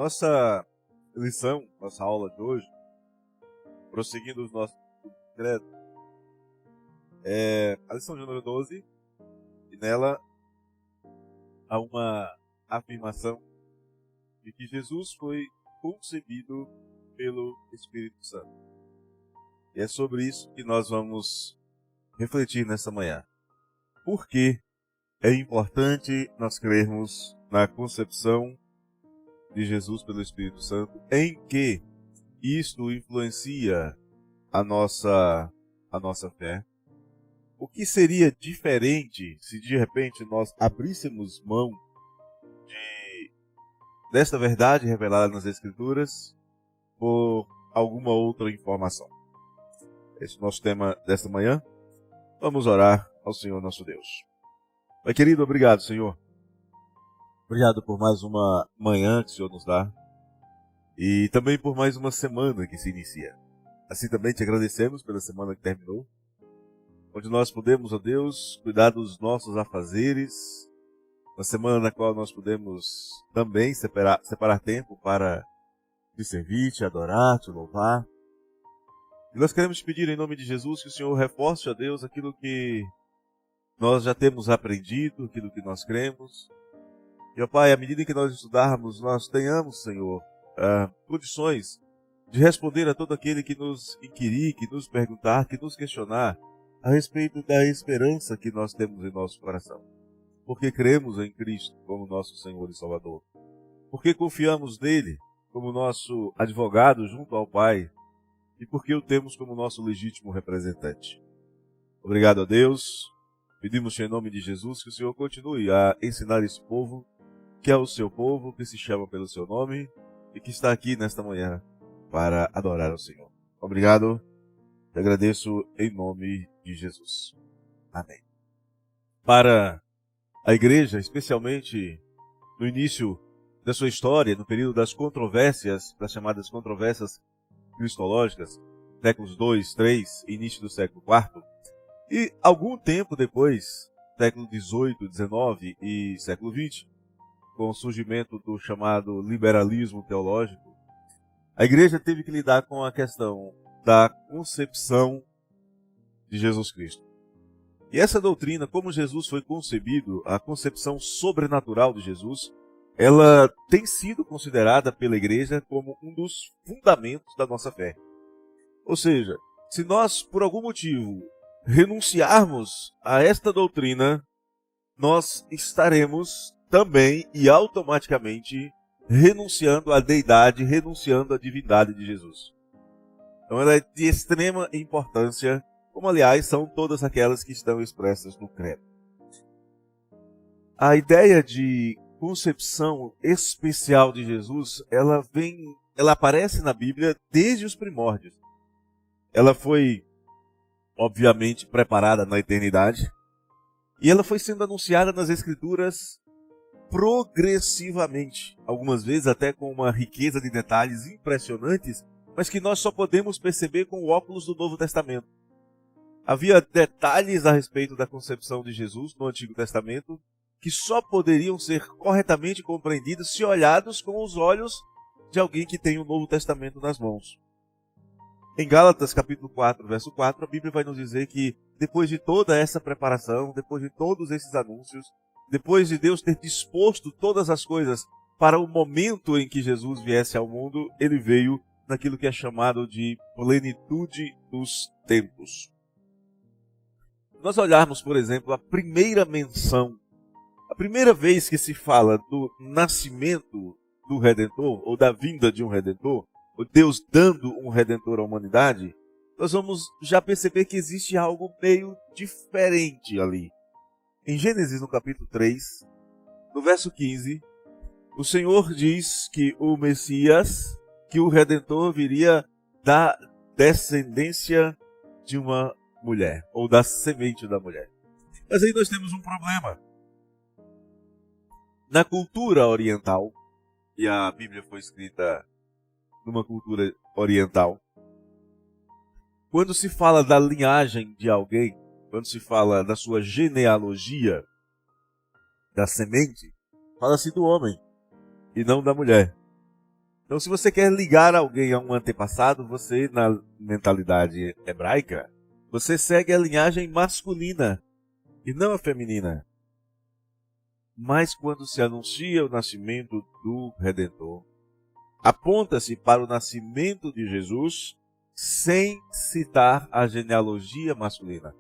Nossa lição, nossa aula de hoje, prosseguindo os nossos credos, é a lição de número 12, e nela há uma afirmação de que Jesus foi concebido pelo Espírito Santo. E é sobre isso que nós vamos refletir nessa manhã. Por que é importante nós crermos na concepção de Jesus pelo Espírito Santo, em que isto influencia a nossa fé? O que seria diferente se de repente nós abríssemos mão desta verdade revelada nas Escrituras por alguma outra informação? Esse é o nosso tema desta manhã. Vamos orar ao Senhor nosso Deus. Pai querido, obrigado, Senhor. Obrigado por mais uma manhã que o Senhor nos dá e também por mais uma semana que se inicia. Assim também te agradecemos pela semana que terminou, onde nós podemos, ó Deus, cuidar dos nossos afazeres, uma semana na qual nós podemos também separar tempo para te servir, te adorar, te louvar. E nós queremos te pedir em nome de Jesus que o Senhor reforce, ó Deus, aquilo que nós já temos aprendido, aquilo que nós cremos. E, ó Pai, à medida que nós estudarmos, nós tenhamos, Senhor, condições de responder a todo aquele que nos inquirir, que nos perguntar, que nos questionar a respeito da esperança que nós temos em nosso coração. Porque cremos em Cristo como nosso Senhor e Salvador. Porque confiamos nele como nosso advogado junto ao Pai. E porque o temos como nosso legítimo representante. Obrigado a Deus. Pedimos-te em nome de Jesus que o Senhor continue a ensinar esse povo, que é o seu povo, que se chama pelo seu nome e que está aqui nesta manhã para adorar ao Senhor. Obrigado. Te agradeço em nome de Jesus. Amém. Para a igreja, especialmente no início da sua história, no período das controvérsias, das chamadas controvérsias cristológicas, séculos 2, 3, início do século 4, e algum tempo depois, século 18, 19 e século 20, com o surgimento do chamado liberalismo teológico, a igreja teve que lidar com a questão da concepção de Jesus Cristo. E essa doutrina, como Jesus foi concebido, a concepção sobrenatural de Jesus, ela tem sido considerada pela igreja como um dos fundamentos da nossa fé. Ou seja, se nós, por algum motivo, renunciarmos a esta doutrina, nós estaremos também e automaticamente renunciando à deidade, renunciando à divindade de Jesus. Então ela é de extrema importância, como aliás são todas aquelas que estão expressas no credo. A ideia de concepção especial de Jesus, ela aparece na Bíblia desde os primórdios. Ela foi, obviamente, preparada na eternidade e ela foi sendo anunciada nas Escrituras progressivamente, algumas vezes até com uma riqueza de detalhes impressionantes, mas que nós só podemos perceber com o óculos do Novo Testamento. Havia detalhes a respeito da concepção de Jesus no Antigo Testamento que só poderiam ser corretamente compreendidos se olhados com os olhos de alguém que tem o Novo Testamento nas mãos. Em Gálatas capítulo 4, verso 4, a Bíblia vai nos dizer que depois de toda essa preparação, depois de todos esses anúncios, depois de Deus ter disposto todas as coisas para o momento em que Jesus viesse ao mundo, ele veio naquilo que é chamado de plenitude dos tempos. Se nós olharmos, por exemplo, a primeira menção, a primeira vez que se fala do nascimento do Redentor, ou da vinda de um Redentor, ou Deus dando um Redentor à humanidade, nós vamos já perceber que existe algo meio diferente ali. Em Gênesis, no capítulo 3, no verso 15, o Senhor diz que o Messias, que o Redentor viria da descendência de uma mulher, ou da semente da mulher. Mas aí nós temos um problema. Na cultura oriental, e a Bíblia foi escrita numa cultura oriental, quando se fala da linhagem de alguém, quando se fala da sua genealogia, da semente, fala-se do homem e não da mulher. Então, se você quer ligar alguém a um antepassado, você, na mentalidade hebraica, você segue a linhagem masculina e não a feminina. Mas quando se anuncia o nascimento do Redentor, aponta-se para o nascimento de Jesus sem citar a genealogia masculina.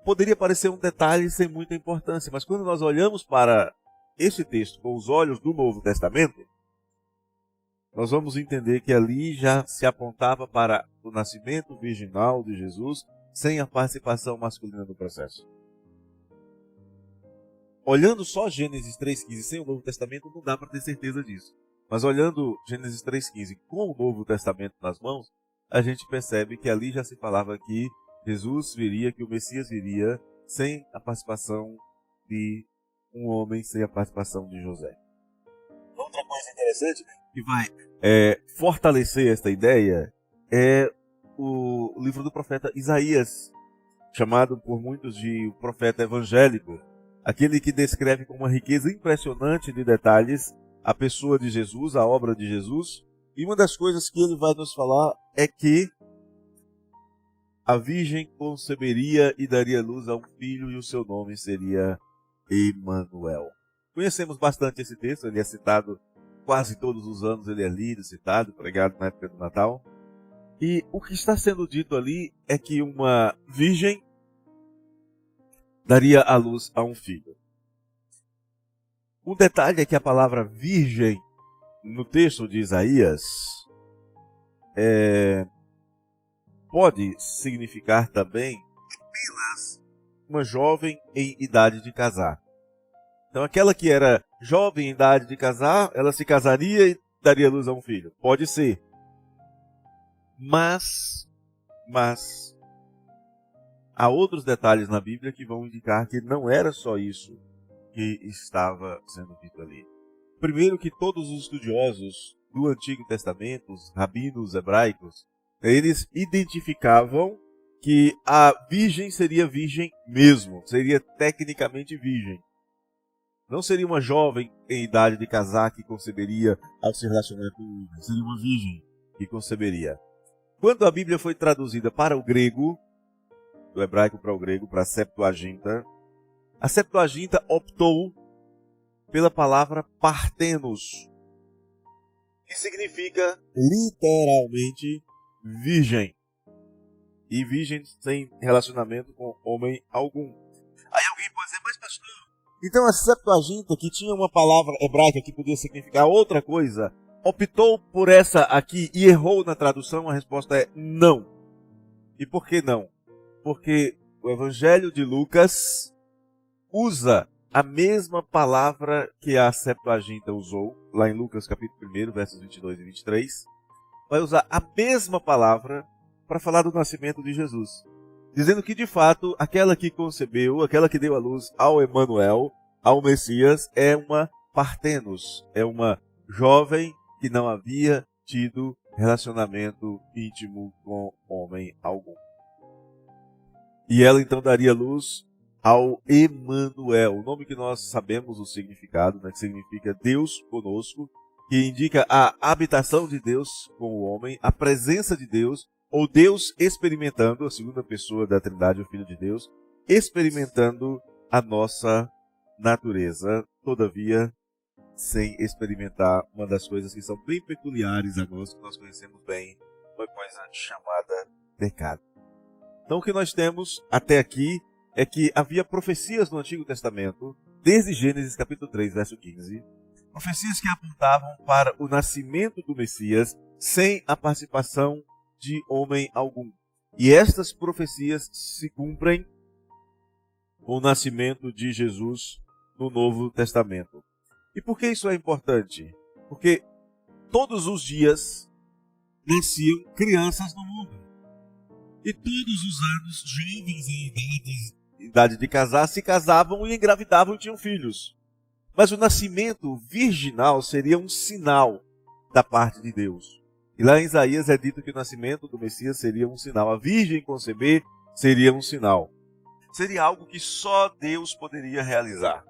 Poderia parecer um detalhe sem muita importância, mas quando nós olhamos para este texto com os olhos do Novo Testamento, nós vamos entender que ali já se apontava para o nascimento virginal de Jesus sem a participação masculina no processo. Olhando só Gênesis 3,15 sem o Novo Testamento, não dá para ter certeza disso. Mas olhando Gênesis 3,15 com o Novo Testamento nas mãos, a gente percebe que ali já se falava que Jesus viria, que o Messias viria sem a participação de um homem, sem a participação de José. Outra coisa interessante que vai fortalecer esta ideia é o livro do profeta Isaías, chamado por muitos de o profeta evangélico, aquele que descreve com uma riqueza impressionante de detalhes a pessoa de Jesus, a obra de Jesus. E uma das coisas que ele vai nos falar é que a virgem conceberia e daria luz a um filho e o seu nome seria Emanuel. Conhecemos bastante esse texto, ele é citado quase todos os anos, ele é lido, citado, pregado na época do Natal. E o que está sendo dito ali é que uma virgem daria à luz a um filho. Um detalhe é que a palavra virgem no texto de Isaías pode significar também apenas uma jovem em idade de casar. Então aquela que era jovem em idade de casar, ela se casaria e daria luz a um filho. Pode ser. Mas há outros detalhes na Bíblia que vão indicar que não era só isso que estava sendo dito ali. Primeiro, que todos os estudiosos do Antigo Testamento, os rabinos hebraicos, eles identificavam que a virgem seria virgem mesmo, seria tecnicamente virgem. Não seria uma jovem em idade de casar que conceberia ao se relacionar com o homem, seria uma virgem que conceberia. Quando a Bíblia foi traduzida para o grego, do hebraico para o grego, para a Septuaginta optou pela palavra partenos, que significa literalmente virgem. E virgem sem relacionamento com homem algum. Aí alguém pode dizer, mas pastor, então a Septuaginta, que tinha uma palavra hebraica que podia significar outra coisa, optou por essa aqui e errou na tradução? A resposta é não. E por que não? Porque o Evangelho de Lucas usa a mesma palavra que a Septuaginta usou, lá em Lucas capítulo 1, versos 22 e 23, vai usar a mesma palavra para falar do nascimento de Jesus, dizendo que de fato aquela que concebeu, aquela que deu à luz ao Emanuel, ao Messias, é uma partenos, é uma jovem que não havia tido relacionamento íntimo com homem algum. E ela então daria luz ao Emanuel, o nome que nós sabemos o significado, que significa Deus conosco, que indica a habitação de Deus com o homem, a presença de Deus, ou Deus experimentando, a segunda pessoa da Trindade, o Filho de Deus, experimentando a nossa natureza, todavia sem experimentar uma das coisas que são bem peculiares a nós, que nós conhecemos bem, uma coisa chamada pecado. Então o que nós temos até aqui é que havia profecias no Antigo Testamento, desde Gênesis capítulo 3, verso 15, profecias que apontavam para o nascimento do Messias sem a participação de homem algum. E estas profecias se cumprem com o nascimento de Jesus no Novo Testamento. E por que isso é importante? Porque todos os dias nasciam crianças no mundo. E todos os anos, jovens em idade de casar se casavam e engravidavam e tinham filhos. Mas o nascimento virginal seria um sinal da parte de Deus. E lá em Isaías é dito que o nascimento do Messias seria um sinal. A virgem conceber seria um sinal. Seria algo que só Deus poderia realizar.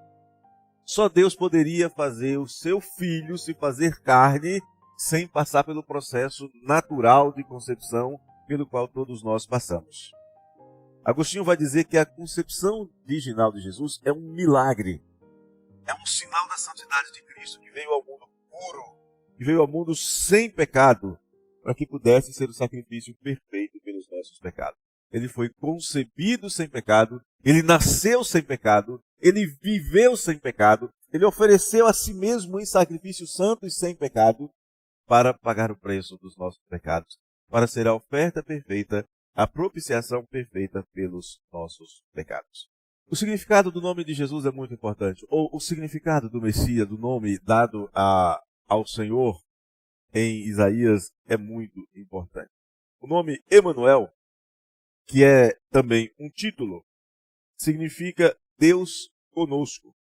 Só Deus poderia fazer o seu filho se fazer carne, sem passar pelo processo natural de concepção pelo qual todos nós passamos. Agostinho vai dizer que a concepção virginal de Jesus é um milagre. É um sinal da santidade de Cristo, que veio ao mundo puro, que veio ao mundo sem pecado, para que pudesse ser o sacrifício perfeito pelos nossos pecados. Ele foi concebido sem pecado, ele nasceu sem pecado, ele viveu sem pecado, ele ofereceu a si mesmo em sacrifício santo e sem pecado para pagar o preço dos nossos pecados, para ser a oferta perfeita, a propiciação perfeita pelos nossos pecados. O significado do nome de Jesus é muito importante, ou o significado do Messias, do nome dado ao Senhor em Isaías, é muito importante. O nome Emanuel, que é também um título, significa Deus conosco.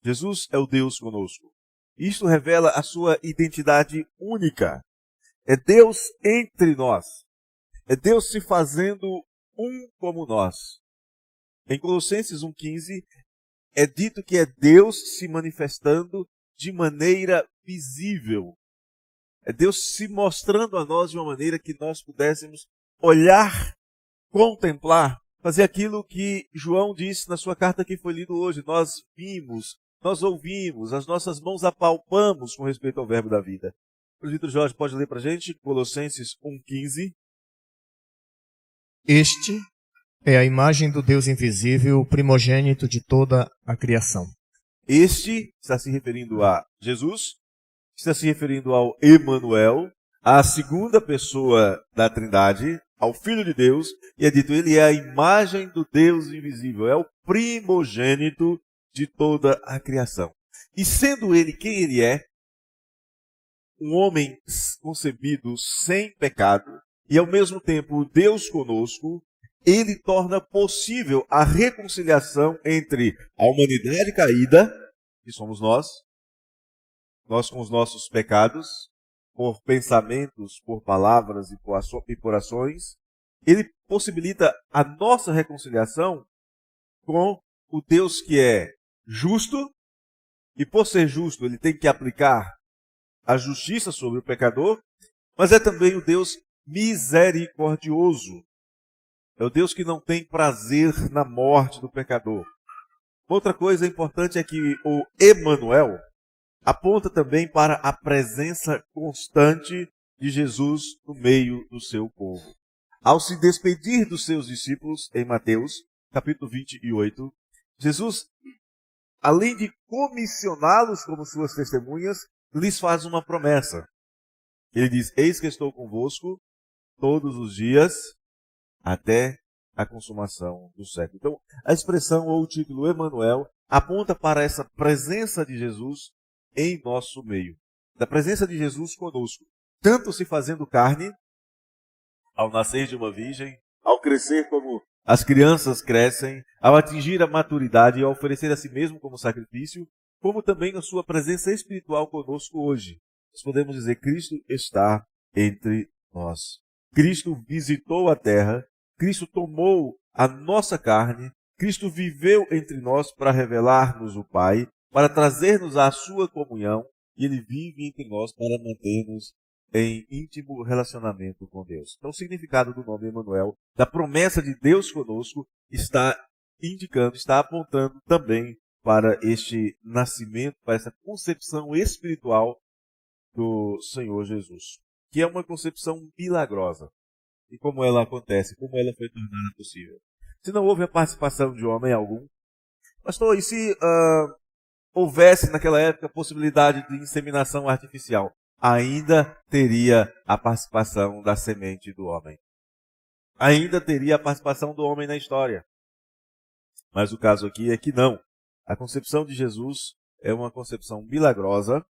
Jesus é o Deus conosco. Isto revela a sua identidade única. É Deus entre nós. É Deus se fazendo um como nós. Em Colossenses 1,15 é dito que é Deus se manifestando de maneira visível. É Deus se mostrando a nós de uma maneira que nós pudéssemos olhar, contemplar, fazer aquilo que João disse na sua carta que foi lido hoje. Nós vimos, nós ouvimos, as nossas mãos apalpamos com respeito ao verbo da vida. O presbítero Jorge pode ler para a gente Colossenses 1,15. Este é a imagem do Deus invisível, o primogênito de toda a criação. Este está se referindo a Jesus, está se referindo ao Emanuel, à segunda pessoa da Trindade, ao Filho de Deus, e é dito, ele é a imagem do Deus invisível, é o primogênito de toda a criação. E sendo ele quem ele é, um homem concebido sem pecado, e ao mesmo tempo Deus conosco, ele torna possível a reconciliação entre a humanidade caída, que somos nós com os nossos pecados, por pensamentos, por palavras e por ações. Ele possibilita a nossa reconciliação com o Deus que é justo, e por ser justo ele tem que aplicar a justiça sobre o pecador, mas é também o Deus misericordioso. É o Deus que não tem prazer na morte do pecador. Outra coisa importante é que o Emanuel aponta também para a presença constante de Jesus no meio do seu povo. Ao se despedir dos seus discípulos, em Mateus, capítulo 28, Jesus, além de comissioná-los como suas testemunhas, lhes faz uma promessa. Ele diz, eis que estou convosco todos os dias, até a consumação do século. Então, a expressão ou o título Emanuel aponta para essa presença de Jesus em nosso meio. Da presença de Jesus conosco. Tanto se fazendo carne, ao nascer de uma virgem, ao crescer como as crianças crescem, ao atingir a maturidade e ao oferecer a si mesmo como sacrifício, como também na sua presença espiritual conosco hoje. Nós podemos dizer, Cristo está entre nós. Cristo visitou a terra, Cristo tomou a nossa carne, Cristo viveu entre nós para revelar-nos o Pai, para trazer-nos à sua comunhão, e Ele vive entre nós para manter-nos em íntimo relacionamento com Deus. Então o significado do nome Emanuel, da promessa de Deus conosco, está indicando, está apontando também para este nascimento, para essa concepção espiritual do Senhor Jesus, que é uma concepção milagrosa. E como ela acontece, como ela foi tornada possível. Se não houve a participação de homem algum, pastor, e se houvesse naquela época a possibilidade de inseminação artificial, ainda teria a participação da semente do homem. Ainda teria a participação do homem na história. Mas o caso aqui é que não. A concepção de Jesus é uma concepção milagrosa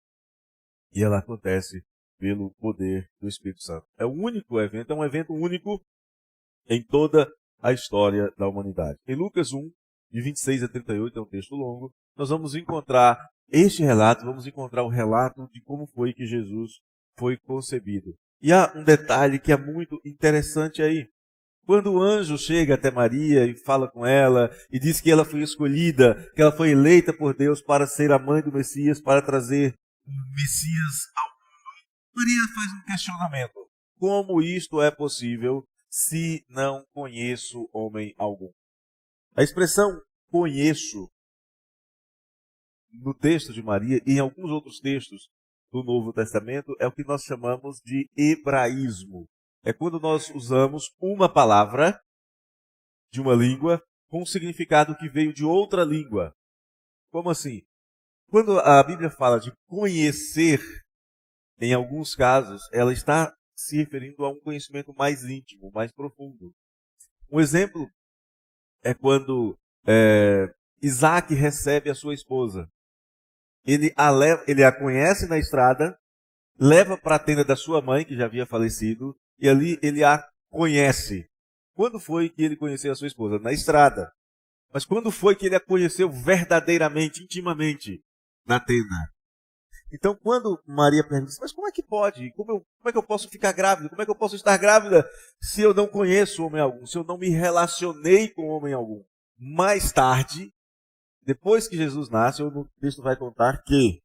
e ela acontece pelo poder do Espírito Santo. É o único evento, é um evento único em toda a história da humanidade. Em Lucas 1, de 26 a 38, é um texto longo, nós vamos encontrar este relato, vamos encontrar o relato de como foi que Jesus foi concebido. E há um detalhe que é muito interessante aí. Quando o anjo chega até Maria e fala com ela e diz que ela foi escolhida, que ela foi eleita por Deus para ser a mãe do Messias, para trazer o Messias ao mundo, Maria faz um questionamento. Como isto é possível se não conheço homem algum? A expressão conheço no texto de Maria e em alguns outros textos do Novo Testamento é o que nós chamamos de hebraísmo. É quando nós usamos uma palavra de uma língua com um significado que veio de outra língua. Como assim? Quando a Bíblia fala de conhecer, em alguns casos, ela está se referindo a um conhecimento mais íntimo, mais profundo. Um exemplo é quando Isaac recebe a sua esposa. Ele a conhece na estrada, leva para a tenda da sua mãe, que já havia falecido, e ali ele a conhece. Quando foi que ele conheceu a sua esposa? Na estrada. Mas quando foi que ele a conheceu verdadeiramente, intimamente? Na tenda. Então, quando Maria pergunta, mas como é que pode? Como é que eu posso ficar grávida? Como é que eu posso estar grávida se eu não conheço homem algum? Se eu não me relacionei com homem algum? Mais tarde, depois que Jesus nasce, o texto vai contar que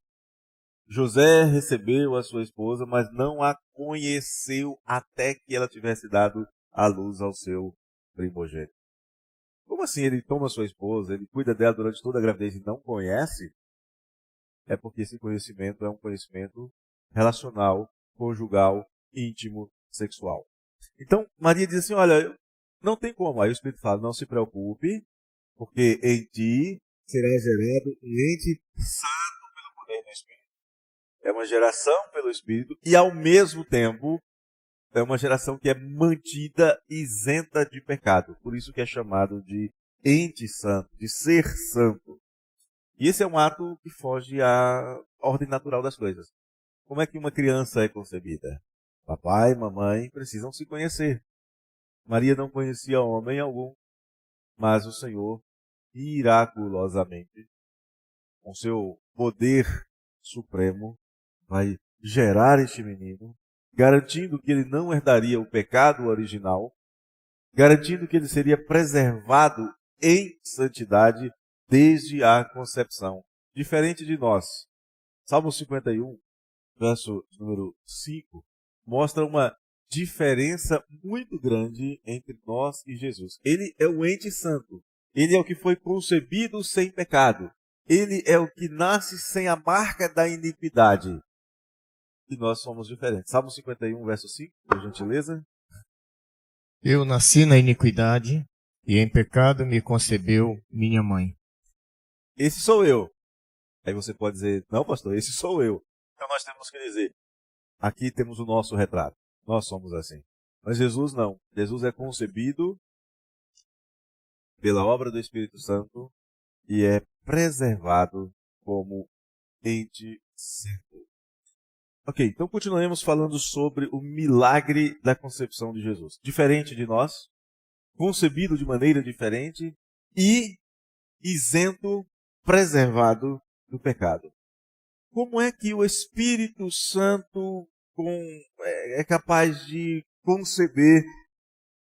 José recebeu a sua esposa, mas não a conheceu até que ela tivesse dado à luz ao seu primogênito. Como assim ele toma sua esposa, ele cuida dela durante toda a gravidez e não conhece? É porque esse conhecimento é um conhecimento relacional, conjugal, íntimo, sexual. Então, Maria diz assim, olha, não tem como. Aí o Espírito fala, não se preocupe, porque em ti será gerado um ente santo pelo poder do Espírito. É uma geração pelo Espírito e, ao mesmo tempo, é uma geração que é mantida isenta de pecado. Por isso que é chamado de ente santo, de ser santo. E esse é um ato que foge à ordem natural das coisas. Como é que uma criança é concebida? Papai e mamãe precisam se conhecer. Maria não conhecia homem algum, mas o Senhor, miraculosamente, com seu poder supremo, vai gerar este menino, garantindo que ele não herdaria o pecado original, garantindo que ele seria preservado em santidade desde a concepção. Diferente de nós. Salmo 51, verso número 5, mostra uma diferença muito grande entre nós e Jesus. Ele é o ente santo. Ele é o que foi concebido sem pecado. Ele é o que nasce sem a marca da iniquidade. E nós somos diferentes. Salmo 51, verso 5, por gentileza. Eu nasci na iniquidade e em pecado me concebeu minha mãe. Esse sou eu. Aí você pode dizer, não, pastor, esse sou eu. Então nós temos que dizer, aqui temos o nosso retrato. Nós somos assim. Mas Jesus não. Jesus é concebido pela obra do Espírito Santo e é preservado como ente santo. Ok, então continuaremos falando sobre o milagre da concepção de Jesus. Diferente de nós, concebido de maneira diferente e isento, preservado do pecado. Como é que o Espírito Santo é capaz de conceber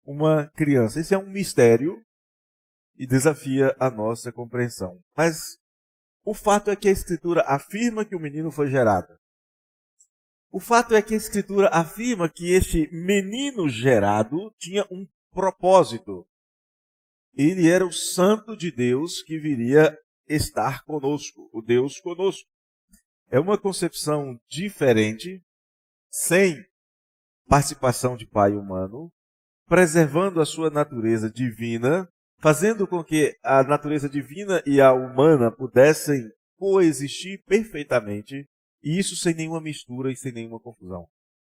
uma criança? Esse é um mistério e desafia a nossa compreensão. Mas o fato é que a Escritura afirma que o menino foi gerado. O fato é que a Escritura afirma que este menino gerado tinha um propósito. Ele era o Santo de Deus que viria estar conosco, o Deus conosco. É uma concepção diferente, sem participação de pai humano, preservando a sua natureza divina, fazendo com que a natureza divina e a humana pudessem coexistir perfeitamente, e isso sem nenhuma mistura e sem nenhuma confusão.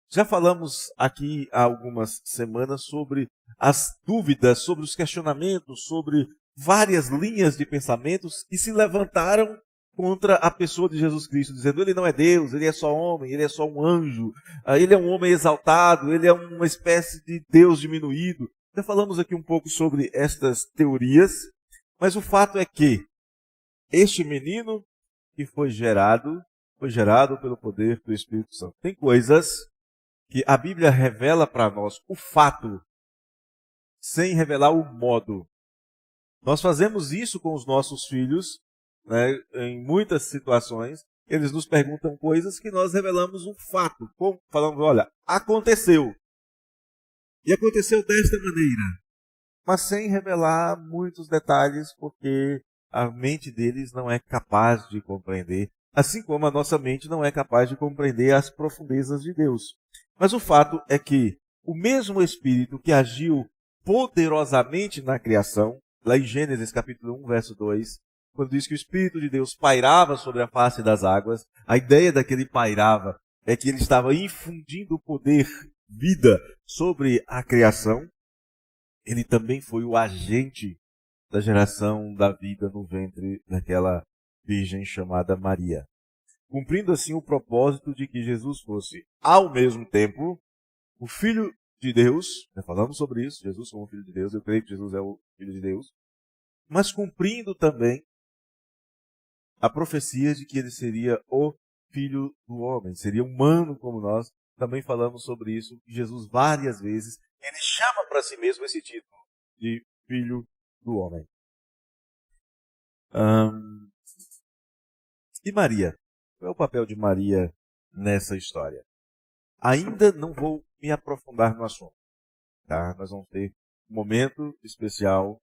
Já falamos aqui há algumas semanas sobre as dúvidas, sobre os questionamentos, sobre várias linhas de pensamentos que se levantaram contra a pessoa de Jesus Cristo, dizendo ele não é Deus, ele é só homem, ele é só um anjo, ele é um homem exaltado, ele é uma espécie de Deus diminuído. Já falamos aqui um pouco sobre estas teorias, mas o fato é que este menino que foi gerado pelo poder do Espírito Santo. Tem coisas que a Bíblia revela para nós o fato, sem revelar o modo. Nós fazemos isso com os nossos filhos, né, em muitas situações, eles nos perguntam coisas que nós revelamos um fato. Falamos, olha, aconteceu. E aconteceu desta maneira. Mas sem revelar muitos detalhes, porque a mente deles não é capaz de compreender, assim como a nossa mente não é capaz de compreender as profundezas de Deus. Mas o fato é que o mesmo Espírito que agiu poderosamente na criação, lá em Gênesis capítulo 1, verso 2, quando diz que o Espírito de Deus pairava sobre a face das águas, a ideia daquele pairava é que ele estava infundindo poder, vida, sobre a criação. Ele também foi o agente da geração da vida no ventre daquela virgem chamada Maria, cumprindo assim o propósito de que Jesus fosse, ao mesmo tempo, o Filho de Deus. Já falamos sobre isso, Jesus como Filho de Deus, eu creio que Jesus é o Filho de Deus, mas cumprindo também a profecia de que ele seria o Filho do Homem, seria humano como nós. Também falamos sobre isso, que Jesus várias vezes, ele chama para si mesmo esse título de Filho do Homem. E Maria? Qual é o papel de Maria nessa história? Ainda não vou me aprofundar no assunto. Tá? Nós vamos ter um momento especial,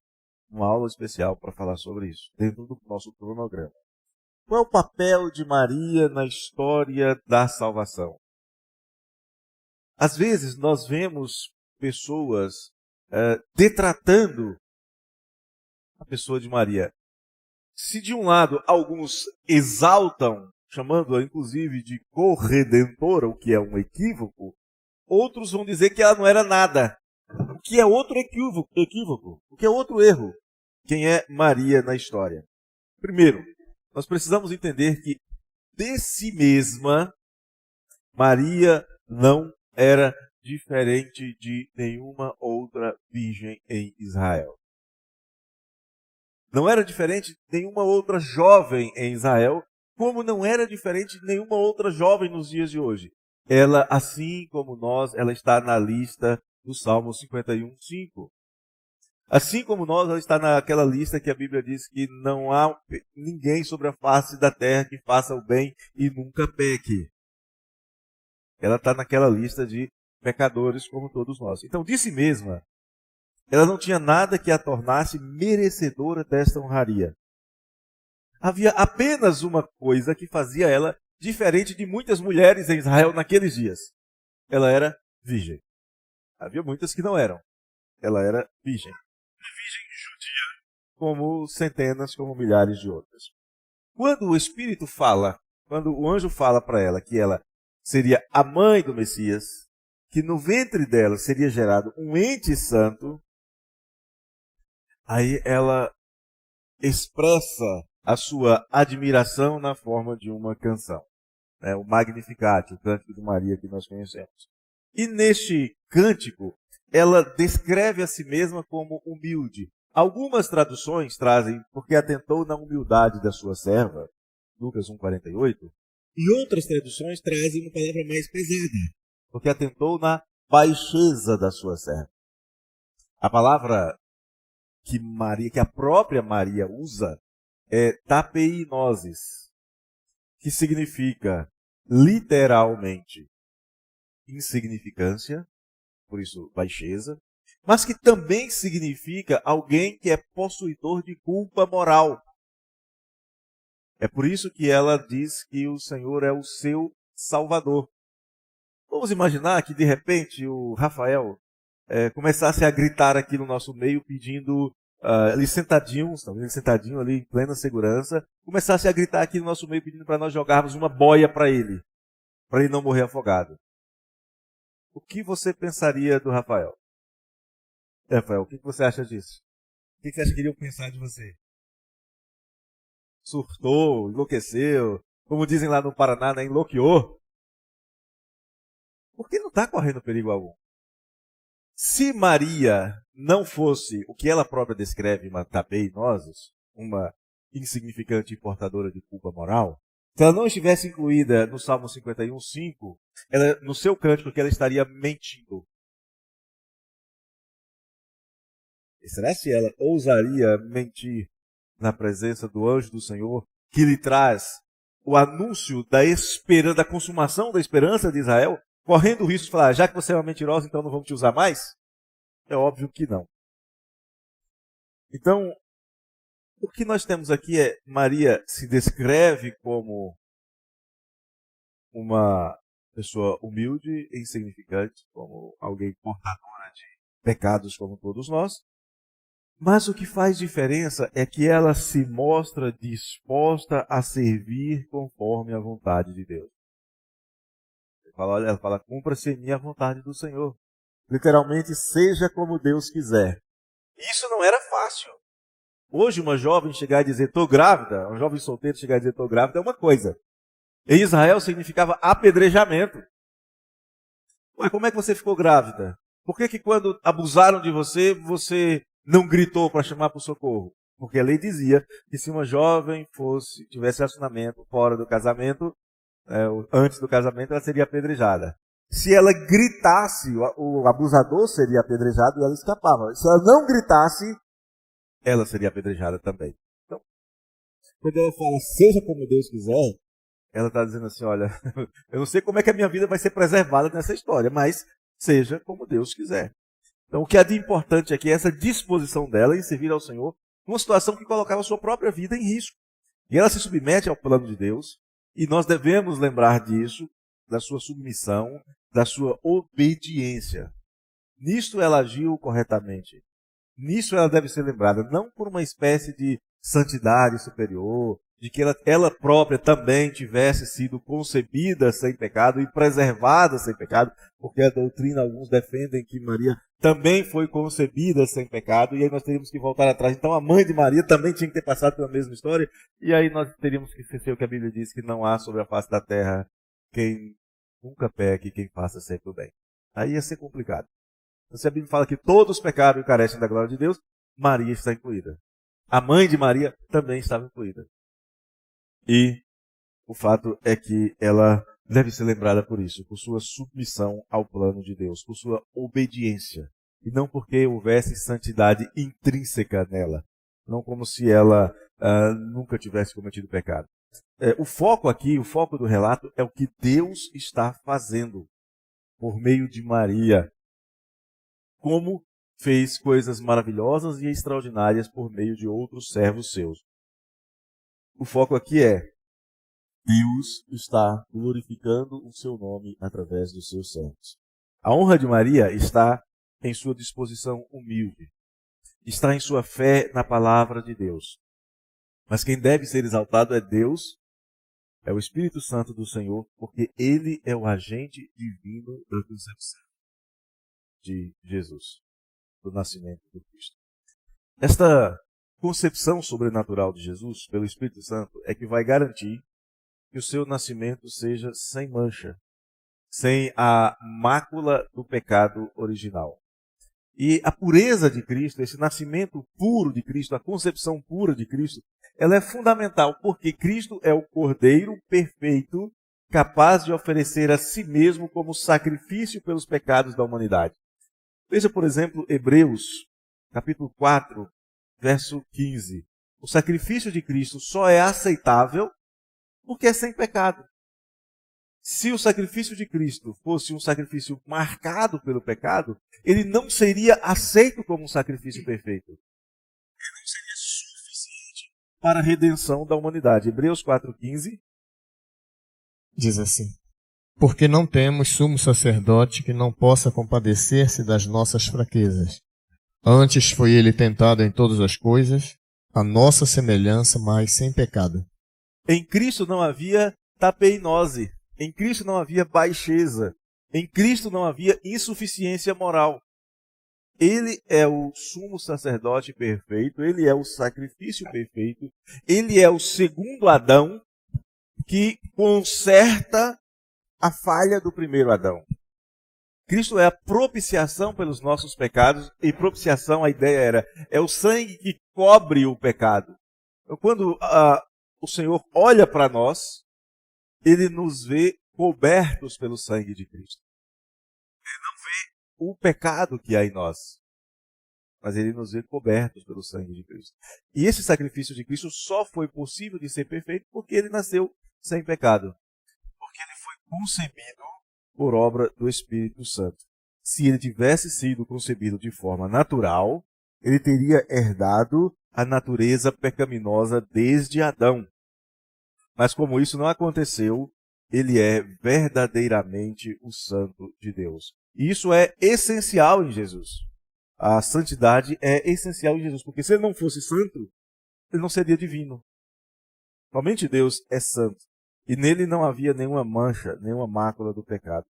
uma aula especial para falar sobre isso, dentro do nosso cronograma. Qual é o papel de Maria na história da salvação? Às vezes nós vemos pessoas detratando a pessoa de Maria. Se de um lado alguns exaltam, chamando-a inclusive de corredentora, o que é um equívoco, outros vão dizer que ela não era nada, o que é outro equívoco, o que é outro erro. Quem é Maria na história? Primeiro, nós precisamos entender que de si mesma, Maria não era diferente de nenhuma outra virgem em Israel. Não era diferente de nenhuma outra jovem em Israel, como não era diferente de nenhuma outra jovem nos dias de hoje. Ela, assim como nós, ela está na lista do Salmo 51:5. Assim como nós, ela está naquela lista que a Bíblia diz que não há ninguém sobre a face da terra que faça o bem e nunca peque. Ela está naquela lista de pecadores como todos nós. Então, de si mesma, ela não tinha nada que a tornasse merecedora desta honraria. Havia apenas uma coisa que fazia ela diferente de muitas mulheres em Israel naqueles dias. Ela era virgem. Havia muitas que não eram. Ela era virgem. Virgem judia. Como centenas, como milhares de outras. Quando o Espírito fala, quando o anjo fala para ela que ela seria a mãe do Messias, que no ventre dela seria gerado um ente santo, aí ela expressa a sua admiração na forma de uma canção. O Magnificat, o cântico de Maria que nós conhecemos. E neste cântico, ela descreve a si mesma como humilde. Algumas traduções trazem porque atentou na humildade da sua serva, Lucas 1,48, e outras traduções trazem uma palavra mais pesada, porque atentou na baixeza da sua serva. A palavra que a própria Maria usa é tapeinosis, que significa literalmente insignificância, por isso baixeza, mas que também significa alguém que é possuidor de culpa moral. É por isso que ela diz que o Senhor é o seu Salvador. Vamos imaginar que de repente o Rafael começasse a gritar aqui no nosso meio pedindo ali sentadinho ali em plena segurança, começasse a gritar aqui no nosso meio pedindo para nós jogarmos uma boia para ele não morrer afogado. O que você pensaria do Rafael? Rafael, o que você acha disso? O que você acha que iriam pensar de você? Surtou, enlouqueceu, como dizem lá no Paraná, né? Enlouqueou. Porque não está correndo perigo algum. Se Maria não fosse o que ela própria descreve, uma tapeinosis, uma insignificante portadora de culpa moral, se ela não estivesse incluída no Salmo 51:5, no seu cântico, que ela estaria mentindo. E será se ela ousaria mentir na presença do anjo do Senhor, que lhe traz o anúncio da esperança, da consumação da esperança de Israel, correndo o risco de falar, já que você é uma mentirosa, então não vamos te usar mais? É óbvio que não. Então, o que nós temos aqui é, Maria se descreve como uma pessoa humilde e insignificante, como alguém portadora de pecados como todos nós, mas o que faz diferença é que ela se mostra disposta a servir conforme a vontade de Deus. Ela fala, cumpra-se em mim a vontade do Senhor. Literalmente, seja como Deus quiser. Isso não era fácil. Hoje, uma jovem chegar e dizer, estou grávida, um jovem solteiro chegar e dizer, estou grávida, é uma coisa. Em Israel significava apedrejamento. Ué, como é que você ficou grávida? Por que quando abusaram de você, você não gritou para chamar para o socorro? Porque a lei dizia que se uma jovem tivesse relacionamento fora do casamento, antes do casamento, ela seria apedrejada. Se ela gritasse, o abusador seria apedrejado e ela escapava. Se ela não gritasse, ela seria apedrejada também. Então, quando ela fala, seja como Deus quiser, ela está dizendo assim, olha, eu não sei como é que a minha vida vai ser preservada nessa história, mas seja como Deus quiser. Então, o que há de importante aqui é essa disposição dela em servir ao Senhor, numa situação que colocava a sua própria vida em risco. E ela se submete ao plano de Deus, e nós devemos lembrar disso, da sua submissão, da sua obediência. Nisto ela agiu corretamente. Nisso ela deve ser lembrada, não por uma espécie de santidade superior, de que ela própria também tivesse sido concebida sem pecado e preservada sem pecado, porque a doutrina, alguns defendem que Maria também foi concebida sem pecado, e aí nós teríamos que voltar atrás. Então a mãe de Maria também tinha que ter passado pela mesma história, e aí nós teríamos que esquecer o que a Bíblia diz, que não há sobre a face da terra quem nunca peque, quem faça sempre o bem. Aí ia ser complicado. Então, se a Bíblia fala que todos pecaram e carecem da glória de Deus, Maria está incluída. A mãe de Maria também estava incluída. E o fato é que ela deve ser lembrada por isso, por sua submissão ao plano de Deus, por sua obediência. E não porque houvesse santidade intrínseca nela. Não como se ela nunca tivesse cometido pecado. O foco aqui, o foco do relato, é o que Deus está fazendo por meio de Maria. Como fez coisas maravilhosas e extraordinárias por meio de outros servos seus. O foco aqui é Deus está glorificando o seu nome através dos seus santos. A honra de Maria está em sua disposição humilde. Está em sua fé na palavra de Deus. Mas quem deve ser exaltado é Deus, é o Espírito Santo do Senhor, porque Ele é o agente divino da concepção de Jesus, do nascimento do Cristo. Esta concepção sobrenatural de Jesus pelo Espírito Santo é que vai garantir que o seu nascimento seja sem mancha, sem a mácula do pecado original. E a pureza de Cristo, esse nascimento puro de Cristo, a concepção pura de Cristo, ela é fundamental, porque Cristo é o Cordeiro perfeito, capaz de oferecer a si mesmo como sacrifício pelos pecados da humanidade. Veja, por exemplo, Hebreus, capítulo 4, verso 15. O sacrifício de Cristo só é aceitável porque é sem pecado. Se o sacrifício de Cristo fosse um sacrifício marcado pelo pecado, ele não seria aceito como um sacrifício perfeito. Ele não seria suficiente para a redenção da humanidade. Hebreus 4,15 diz assim: porque não temos sumo sacerdote que não possa compadecer-se das nossas fraquezas. Antes foi ele tentado em todas as coisas, a nossa semelhança, mas sem pecado. Em Cristo não havia tapeinose. Em Cristo não havia baixeza. Em Cristo não havia insuficiência moral. Ele é o sumo sacerdote perfeito, ele é o sacrifício perfeito, ele é o segundo Adão que conserta a falha do primeiro Adão. Cristo é a propiciação pelos nossos pecados, e propiciação, a ideia é o sangue que cobre o pecado. Então, quando o Senhor olha para nós, ele nos vê cobertos pelo sangue de Cristo. Ele não vê o pecado que há em nós, mas ele nos vê cobertos pelo sangue de Cristo. E esse sacrifício de Cristo só foi possível de ser perfeito porque ele nasceu sem pecado, porque ele foi concebido por obra do Espírito Santo. Se ele tivesse sido concebido de forma natural, ele teria herdado a natureza pecaminosa desde Adão. Mas como isso não aconteceu, ele é verdadeiramente o Santo de Deus. E isso é essencial em Jesus. A santidade é essencial em Jesus, porque se ele não fosse santo, ele não seria divino. Somente Deus é santo. E nele não havia nenhuma mancha, nenhuma mácula do pecado.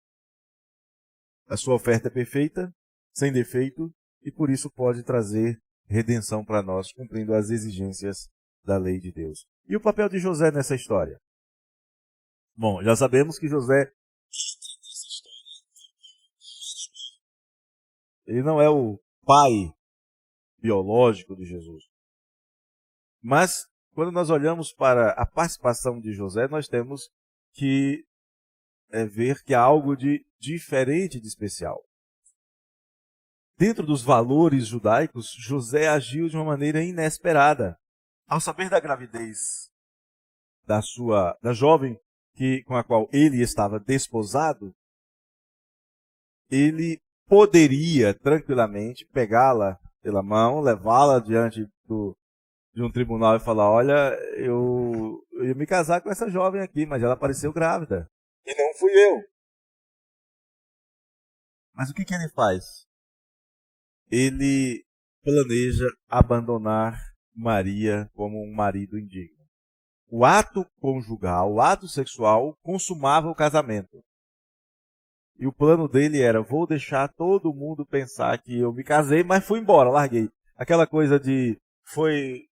A sua oferta é perfeita, sem defeito, e por isso pode trazer redenção para nós, cumprindo as exigências da lei de Deus. E o papel de José nessa história? Bom, já sabemos que José, ele não é o pai biológico de Jesus. Mas, quando nós olhamos para a participação de José, nós temos que ver que há algo de diferente, de especial. Dentro dos valores judaicos, José agiu de uma maneira inesperada. Ao saber da gravidez da jovem com a qual ele estava desposado, ele poderia tranquilamente pegá-la pela mão, levá-la diante de um tribunal e falar: olha, eu ia me casar com essa jovem aqui, mas ela apareceu grávida. E não fui eu. Mas o que ele faz? Ele planeja abandonar Maria como um marido indigno. O ato conjugal, o ato sexual, consumava o casamento. E o plano dele era: vou deixar todo mundo pensar que eu me casei, mas fui embora, larguei. Aquela coisa de foi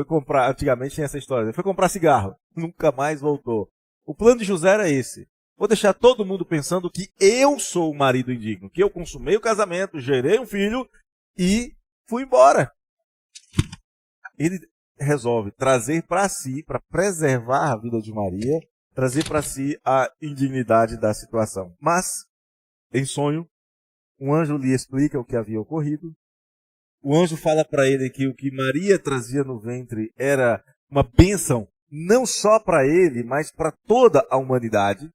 comprar, antigamente tinha essa história, foi comprar cigarro, nunca mais voltou. O plano de José era esse: vou deixar todo mundo pensando que eu sou o marido indigno, que eu consumei o casamento, gerei um filho e fui embora. Ele resolve trazer para si, para preservar a vida de Maria, trazer para si a indignidade da situação. Mas, em sonho, um anjo lhe explica o que havia ocorrido. O anjo fala para ele que o que Maria trazia no ventre era uma bênção, não só para ele, mas para toda a humanidade.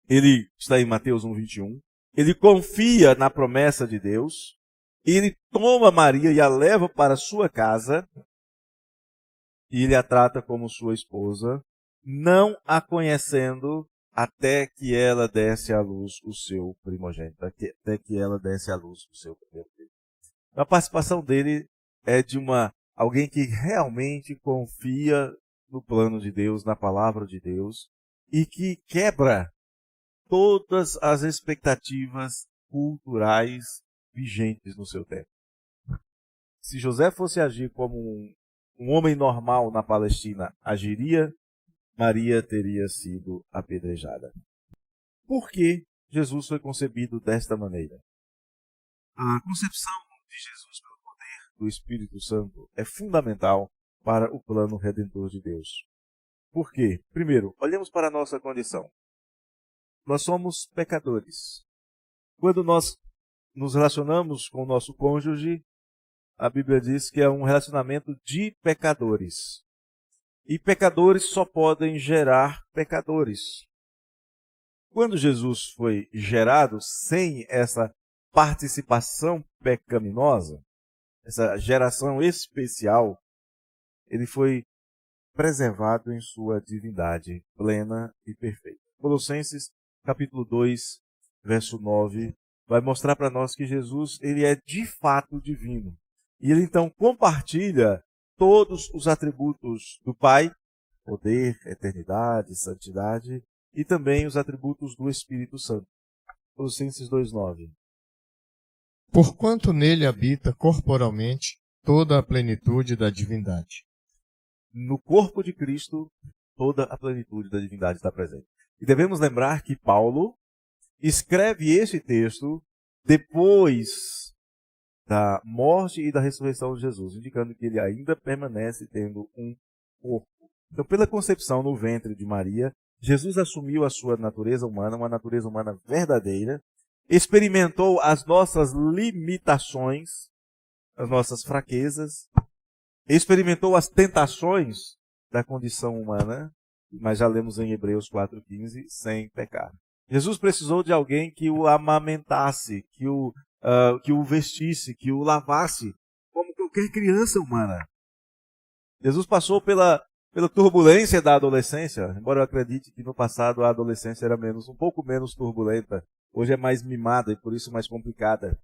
Ele está em Mateus 1:21. Ele confia na promessa de Deus. Ele toma Maria e a leva para sua casa. E ele a trata como sua esposa, não a conhecendo até que ela desse à luz o seu primogênito, até que ela desse à luz o seu primeiro filho. A participação dele é de alguém que realmente confia no plano de Deus, na palavra de Deus, e que quebra todas as expectativas culturais vigentes no seu tempo. Se José fosse agir como um homem normal na Palestina agiria, Maria teria sido apedrejada. Por que Jesus foi concebido desta maneira? A concepção de Jesus pelo poder do Espírito Santo é fundamental para o plano redentor de Deus. Por quê? Primeiro, olhemos para a nossa condição. Nós somos pecadores. Quando nós nos relacionamos com o nosso cônjuge, a Bíblia diz que é um relacionamento de pecadores. E pecadores só podem gerar pecadores. Quando Jesus foi gerado sem essa participação pecaminosa, essa geração especial, ele foi preservado em sua divindade plena e perfeita. Colossenses capítulo 2, verso 9, vai mostrar para nós que Jesus ele é de fato divino. E ele então compartilha todos os atributos do Pai, poder, eternidade, santidade, e também os atributos do Espírito Santo. Colossenses 2:9. Porquanto nele habita corporalmente toda a plenitude da divindade. No corpo de Cristo, toda a plenitude da divindade está presente. E devemos lembrar que Paulo escreve esse texto depois da morte e da ressurreição de Jesus, indicando que ele ainda permanece tendo um corpo. Então, pela concepção no ventre de Maria, Jesus assumiu a sua natureza humana, uma natureza humana verdadeira, experimentou as nossas limitações, as nossas fraquezas, experimentou as tentações da condição humana mas já lemos em Hebreus 4,15, sem pecar. Jesus precisou de alguém que o amamentasse, que o vestisse, que o lavasse, como qualquer criança humana. Jesus passou pela turbulência da adolescência, embora eu acredite que no passado a adolescência era um pouco menos turbulenta. Hoje é mais mimada e por isso mais complicada.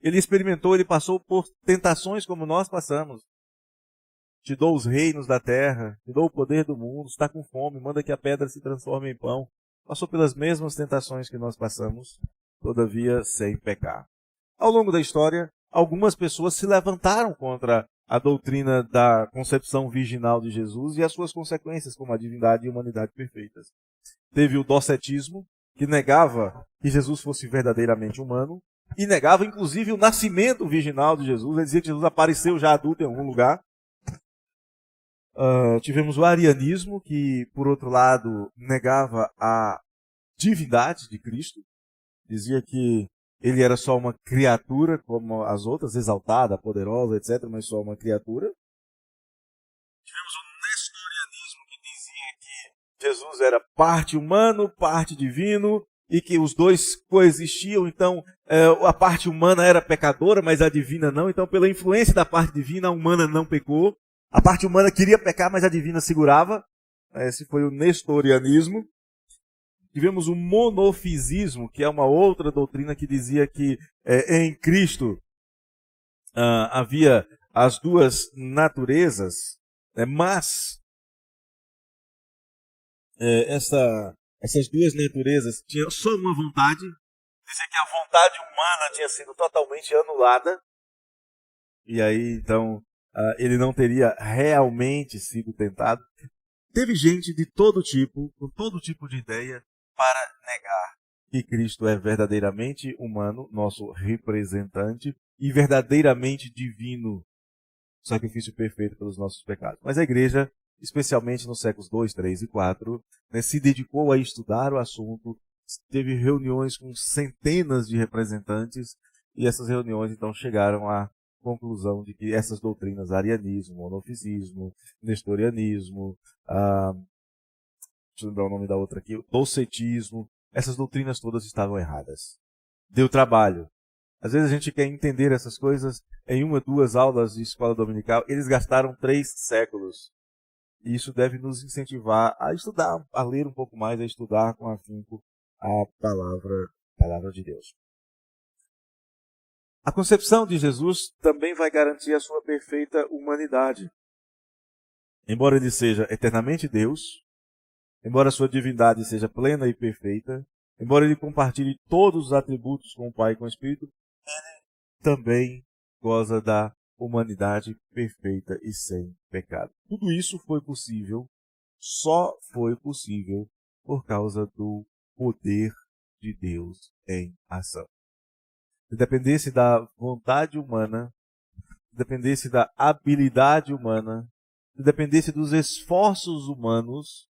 Ele passou por tentações como nós passamos. Te dou os reinos da terra, te dou o poder do mundo, está com fome, manda que a pedra se transforme em pão. Passou pelas mesmas tentações que nós passamos, todavia sem pecar. Ao longo da história, algumas pessoas se levantaram contra a doutrina da concepção virginal de Jesus e as suas consequências, como a divindade e a humanidade perfeitas. Teve o docetismo, que negava que Jesus fosse verdadeiramente humano, e negava inclusive o nascimento virginal de Jesus. Ele dizia que Jesus apareceu já adulto em algum lugar. Tivemos o arianismo, que, por outro lado, negava a divindade de Cristo. Dizia que ele era só uma criatura, como as outras, exaltada, poderosa, etc., mas só uma criatura. Tivemos o nestorianismo, que dizia que Jesus era parte humano, parte divino, e que os dois coexistiam. Então, a parte humana era pecadora, mas a divina não. Então, pela influência da parte divina, a humana não pecou. A parte humana queria pecar, mas a divina segurava. Esse foi o nestorianismo. Tivemos o monofisismo, que é uma outra doutrina que dizia que em Cristo havia as duas naturezas, mas essas duas naturezas tinham só uma vontade. Dizia que a vontade humana tinha sido totalmente anulada. E aí, então, ele não teria realmente sido tentado. Teve gente de todo tipo, com todo tipo de ideia, para negar que Cristo é verdadeiramente humano, nosso representante, e verdadeiramente divino, sacrifício perfeito pelos nossos pecados. Mas a igreja, especialmente nos séculos 2, 3 e 4, se dedicou a estudar o assunto, teve reuniões com centenas de representantes, e essas reuniões então chegaram à conclusão de que essas doutrinas, arianismo, monofisismo, nestorianismo, deixa eu lembrar o nome da outra aqui, o docetismo, essas doutrinas todas estavam erradas. Deu trabalho. Às vezes a gente quer entender essas coisas em 1 ou 2 aulas de escola dominical. Eles gastaram 3 séculos. E isso deve nos incentivar a estudar, a ler um pouco mais, a estudar com afinco a palavra de Deus. A concepção de Jesus também vai garantir a sua perfeita humanidade. Embora ele seja eternamente Deus, embora a sua divindade seja plena e perfeita, embora ele compartilhe todos os atributos com o Pai e com o Espírito, ele também goza da humanidade perfeita e sem pecado. Tudo isso foi possível, só foi possível por causa do poder de Deus em ação. Se dependesse da vontade humana, se dependesse da habilidade humana, se dependesse dos esforços humanos,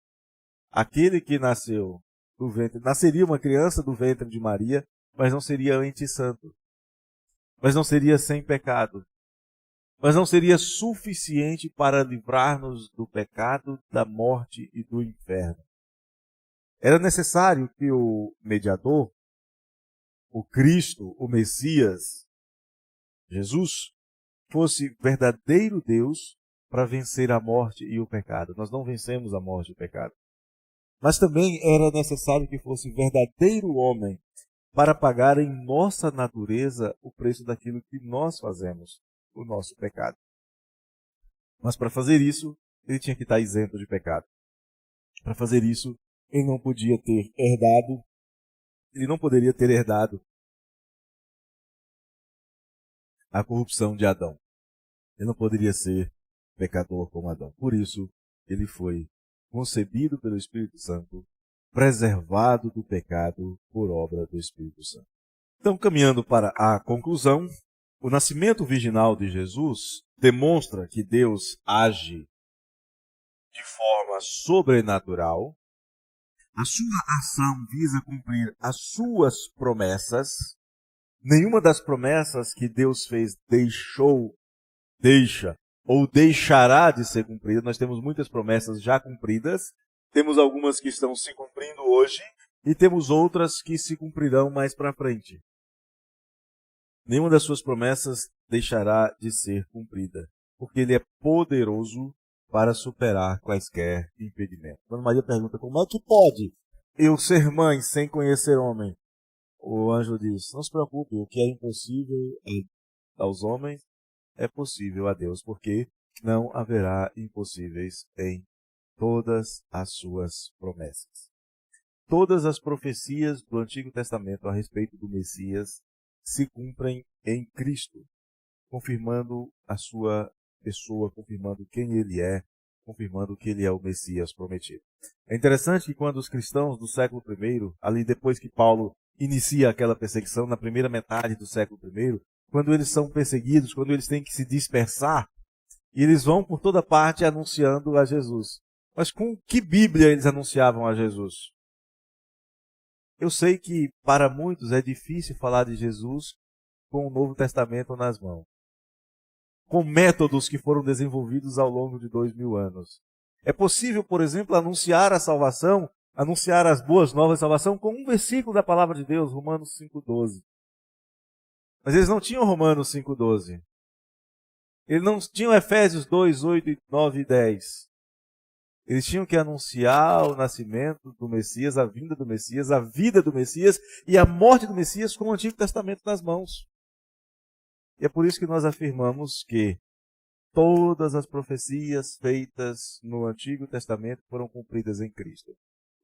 aquele que nasceu do ventre, nasceria uma criança do ventre de Maria, mas não seria ente santo, mas não seria sem pecado, mas não seria suficiente para livrar-nos do pecado, da morte e do inferno. Era necessário que o mediador, o Cristo, o Messias, Jesus, fosse verdadeiro Deus para vencer a morte e o pecado. Nós não vencemos a morte e o pecado. Mas também era necessário que fosse verdadeiro homem para pagar em nossa natureza o preço daquilo que nós fazemos, o nosso pecado. Mas para fazer isso, ele tinha que estar isento de pecado. Para fazer isso, ele não podia ter herdado, ele não poderia ter herdado a corrupção de Adão. Ele não poderia ser pecador como Adão. Por isso, ele foi concebido pelo Espírito Santo, preservado do pecado por obra do Espírito Santo. Então, caminhando para a conclusão, o nascimento virginal de Jesus demonstra que Deus age de forma sobrenatural. A sua ação visa cumprir as suas promessas. Nenhuma das promessas que Deus fez deixa ou deixará de ser cumprida. Nós temos muitas promessas já cumpridas, temos algumas que estão se cumprindo hoje e temos outras que se cumprirão mais para frente. Nenhuma das suas promessas deixará de ser cumprida, porque ele é poderoso para superar quaisquer impedimentos. Quando Maria pergunta, como é que pode eu ser mãe sem conhecer homem? O anjo diz, não se preocupe, o que é impossível aos homens é possível a Deus, porque não haverá impossíveis em todas as suas promessas. Todas as profecias do Antigo Testamento a respeito do Messias se cumprem em Cristo, confirmando a sua pessoa, confirmando quem ele é, confirmando que ele é o Messias prometido. É interessante que quando os cristãos do século I, ali depois que Paulo inicia aquela perseguição, na primeira metade do século I, quando eles são perseguidos, quando eles têm que se dispersar, e eles vão por toda parte anunciando a Jesus. Mas com que Bíblia eles anunciavam a Jesus? Eu sei que para muitos é difícil falar de Jesus com o Novo Testamento nas mãos, com métodos que foram desenvolvidos ao longo de 2000 anos. É possível, por exemplo, anunciar a salvação, anunciar as boas novas de salvação com um versículo da palavra de Deus, Romanos 5,12. Mas eles não tinham Romanos 5,12. Eles não tinham Efésios 2, 8, 9 e 10. Eles tinham que anunciar o nascimento do Messias, a vinda do Messias, a vida do Messias e a morte do Messias com o Antigo Testamento nas mãos. E é por isso que nós afirmamos que todas as profecias feitas no Antigo Testamento foram cumpridas em Cristo.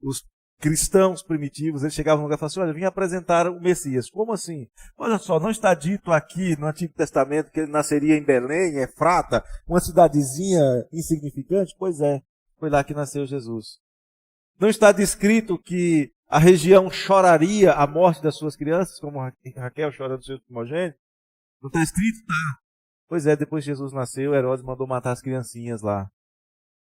Os cristãos primitivos, eles chegavam no lugar e falavam assim, olha, eu vim apresentar o Messias. Como assim? Olha só, não está dito aqui no Antigo Testamento que ele nasceria em Belém, Efrata, uma cidadezinha insignificante? Pois é. Foi lá que nasceu Jesus. Não está descrito que a região choraria a morte das suas crianças, como Raquel chorando dos seus primogênitos? Não está escrito? Tá. Pois é, depois que Jesus nasceu, Herodes mandou matar as criancinhas lá.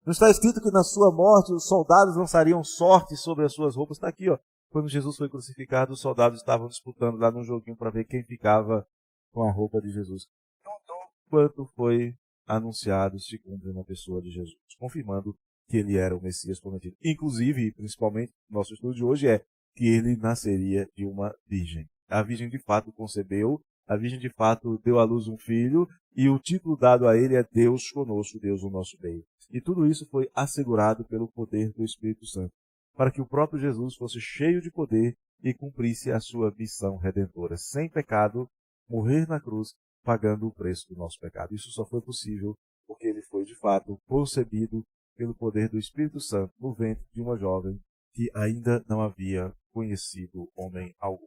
Não está escrito que na sua morte os soldados lançariam sorte sobre as suas roupas? Está aqui, ó. Quando Jesus foi crucificado, os soldados estavam disputando lá num joguinho para ver quem ficava com a roupa de Jesus. Tudo quanto foi anunciado se cumpre na pessoa de Jesus, confirmando que ele era o Messias prometido. Inclusive, principalmente, nosso estudo de hoje é que ele nasceria de uma virgem. A virgem de fato concebeu, a virgem de fato deu à luz um filho, e o título dado a ele é Deus conosco, Deus no nosso meio. E tudo isso foi assegurado pelo poder do Espírito Santo, para que o próprio Jesus fosse cheio de poder e cumprisse a sua missão redentora, sem pecado, morrer na cruz, pagando o preço do nosso pecado. Isso só foi possível porque ele foi de fato concebido pelo poder do Espírito Santo no ventre de uma jovem que ainda não havia conhecido homem algum.